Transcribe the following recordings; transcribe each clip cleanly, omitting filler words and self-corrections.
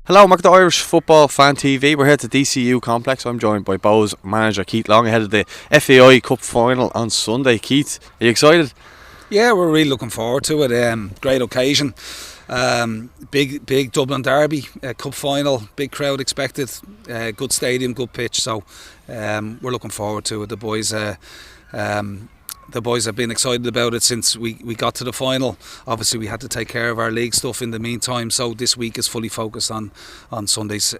Hello, welcome to Irish Football Fan TV. We're here at the DCU complex. I'm joined by Bohs manager Keith Long ahead of the FAI Cup Final on Sunday. Keith, are you excited? Yeah, we're really looking forward to it. Great occasion. Big Dublin derby, cup final, big crowd expected, good stadium, good pitch. So we're looking forward to it. The boys have been excited about it since we got to the final. Obviously, we had to take care of our league stuff in the meantime. So this week is fully focused on Sunday's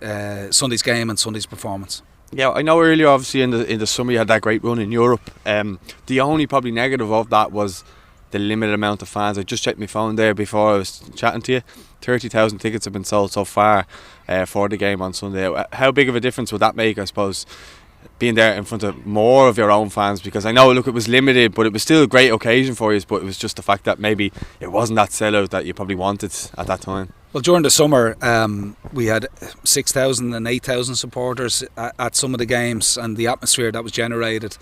game and Sunday's performance. Yeah, I know earlier, obviously in the summer you had that great run in Europe. The only probably negative of that was the limited amount of fans. I just checked my phone there before I was chatting to you. 30,000 tickets have been sold so far for the game on Sunday. How big of a difference would that make, I suppose, being there in front of more of your own fans? Because I know, look, it was limited, but it was still a great occasion for you. But it was just the fact that maybe it wasn't that sellout that you probably wanted at that time. Well, during the summer, we had 6,000 and 8,000 supporters at some of the games, and the atmosphere that was generated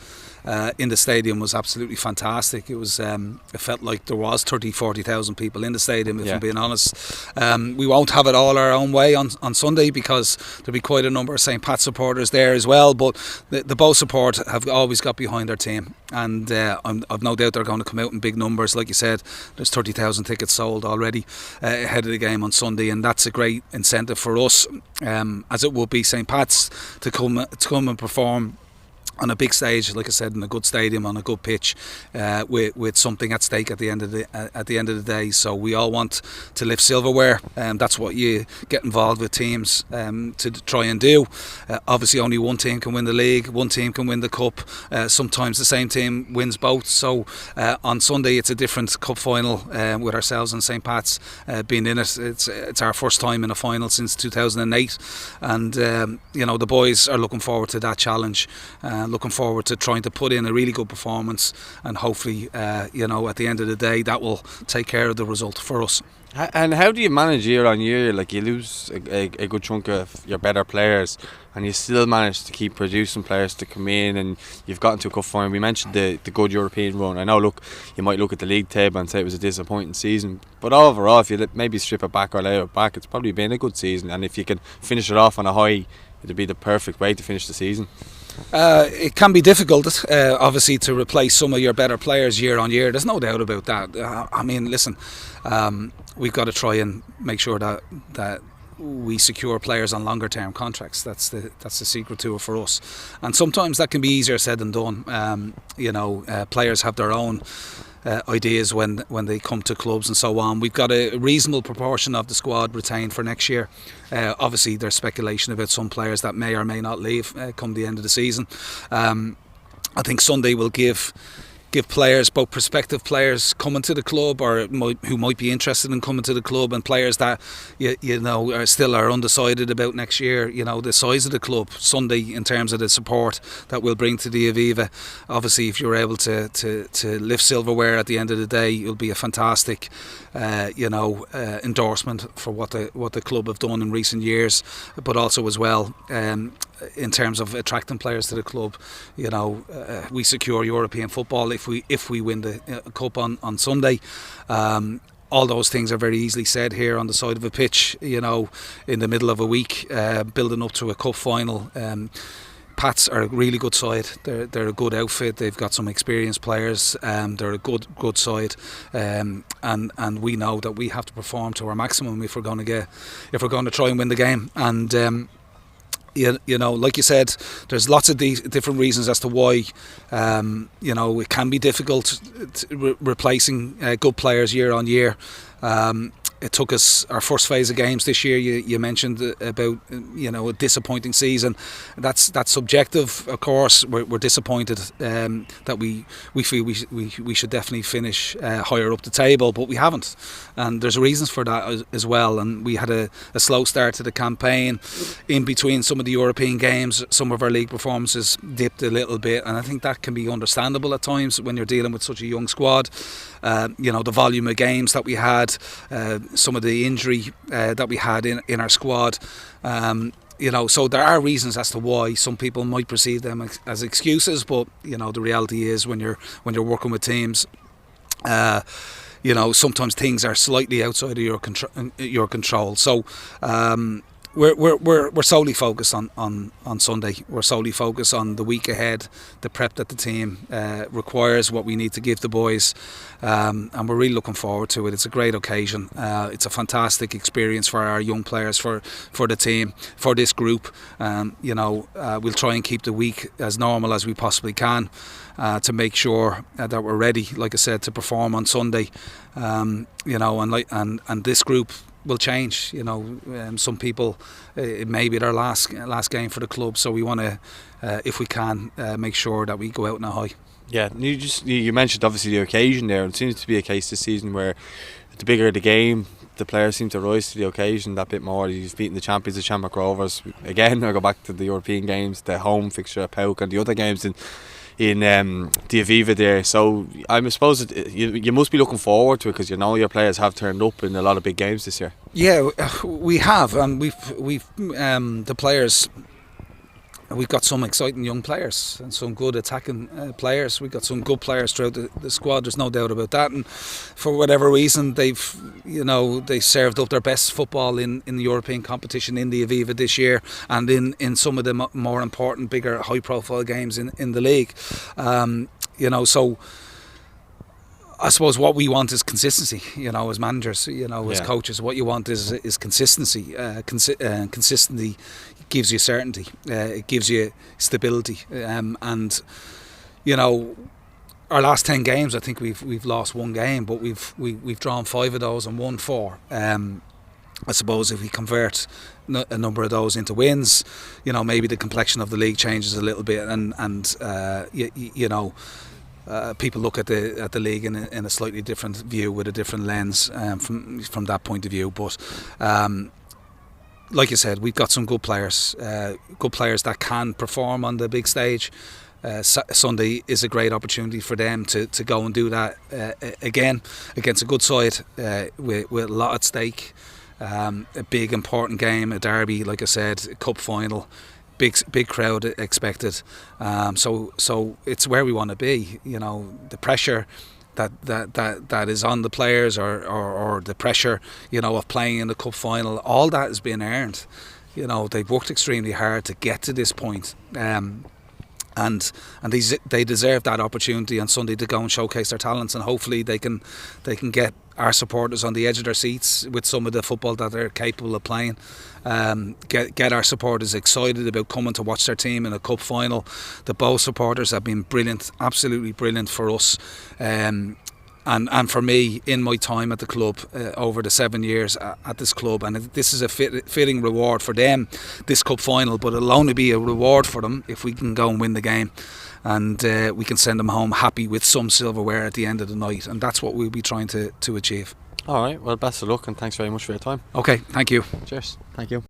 in the stadium was absolutely fantastic. It felt like there was 40,000 people in the stadium, if I'm being honest. We won't have it all our own way on Sunday because there'll be quite a number of St. Pat supporters there as well, but the Bohs support have always got behind their team, and I've no doubt they're going to come out in big numbers. Like you said, there's 30,000 tickets sold already ahead of the game on Sunday, and that's a great incentive for us, as it would be St. Pat's, to come and perform on a big stage, like I said, in a good stadium, on a good pitch, with something at stake at the end of the day. So we all want to lift silverware, and that's what you get involved with teams to try and do. Obviously, only one team can win the league, one team can win the cup. Sometimes the same team wins both. So on Sunday, it's a different cup final with ourselves and St. Pat's being in it. It's our first time in a final since 2008, and the boys are looking forward to that challenge. Looking forward to trying to put in a really good performance, and hopefully at the end of the day that will take care of the result for us. And how do you manage year on year? Like, you lose a good chunk of your better players and you still manage to keep producing players to come in, and you've gotten to a cup final. We mentioned the good European run. I know, look, you might look at the league table and say it was a disappointing season, but overall, if you maybe strip it back or lay it back, it's probably been a good season, and if you can finish it off on a high, it'd be the perfect way to finish the season. It can be difficult, obviously, to replace some of your better players year on year. There's no doubt about that. I mean, listen, we've got to try and make sure that we secure players on longer term contracts. That's the secret to it for us. And sometimes that can be easier said than done. Players have their own ideas when they come to clubs and so on. We've got a reasonable proportion of the squad retained for next year. Obviously, there's speculation about some players that may or may not leave come the end of the season. I think Sunday will give players, both prospective players coming to the club or who might be interested in coming to the club, and players that are still undecided about next year, the size of the club Sunday in terms of the support that we'll bring to the Aviva. Obviously, if you're able to lift silverware at the end of the day, it'll be a fantastic endorsement for what the club have done in recent years, but also as well in terms of attracting players to the club. We secure European football if we win the cup on Sunday. All those things are very easily said here on the side of a pitch, in the middle of a week, building up to a cup final. Pats are a really good side. They're a good outfit. They've got some experienced players. They're a good side, and we know that we have to perform to our maximum if we're going to try and win the game. And like you said, there's lots of different reasons as to why it can be difficult replacing good players year on year. It took us our first phase of games this year. You mentioned about a disappointing season. That's subjective, of course. We're disappointed that we feel we should definitely finish higher up the table, but we haven't, and there's reasons for that as well. And we had a slow start to the campaign. In between some of the European games, some of our league performances dipped a little bit, and I think that can be understandable at times when you're dealing with such a young squad. The volume of games that we had, some of the injury that we had in our squad. So there are reasons as to why some people might perceive them as excuses, but the reality is when you're working with teams, sometimes things are slightly outside of your control. So we're solely focused on Sunday. We're solely focused on the week ahead, the prep that the team requires, what we need to give the boys, and we're really looking forward to it. It's a great occasion. It's a fantastic experience for our young players, for the team, for this group. We'll try and keep the week as normal as we possibly can, to make sure that we're ready, like I said, to perform on Sunday. And this group will change. Some people, it may be their last game for the club, so we want to, if we can, make sure that we go out on a high. Yeah, you mentioned obviously the occasion there. It seems to be a case this season where the bigger the game, the players seem to rise to the occasion that bit more. You've beaten the champions, the Shamrock Rovers. Again, I go back to the European games, the home fixture at Pauk, and the other games in the Aviva there. So I suppose you must be looking forward to it, because your players have turned up in a lot of big games this year. Yeah, we have, and we've the players. We've got some exciting young players and some good attacking players. We've got some good players throughout the squad. There's no doubt about that. And for whatever reason, they served up their best football in the European competition in the Aviva this year, and in some of the more important, bigger, high-profile games in the league. So I suppose what we want is consistency. As managers, as coaches, what you want is consistency. Consistency gives you certainty. It gives you stability. And our last 10 games, I think we've lost one game, but we've drawn 5 of those and won 4. I suppose if we convert a number of those into wins, maybe the complexion of the league changes a little bit, and people look at the league in a slightly different view, with a different lens from that point of view. But like you said, we've got some good players that can perform on the big stage. Sunday is a great opportunity for them to go and do that again against a good side, with a lot at stake. A big important game, a derby, like I said, a cup final. Big crowd expected, so it's where we want to be. The pressure that is on the players, or the pressure of playing in the cup final, all that has been earned. They've worked extremely hard to get to this point, and they deserve that opportunity on Sunday to go and showcase their talents, and hopefully they can get our supporters on the edge of their seats with some of the football that they're capable of playing. Get our supporters excited about coming to watch their team in a cup final. The Bohs supporters have been brilliant, absolutely brilliant for us. And for me, in my time at the club, over the 7 years at this club, and this is a fitting reward for them, this cup final, but it'll only be a reward for them if we can go and win the game, and we can send them home happy with some silverware at the end of the night, and that's what we'll be trying to achieve. All right, well, best of luck, and thanks very much for your time. Okay, thank you. Cheers. Thank you.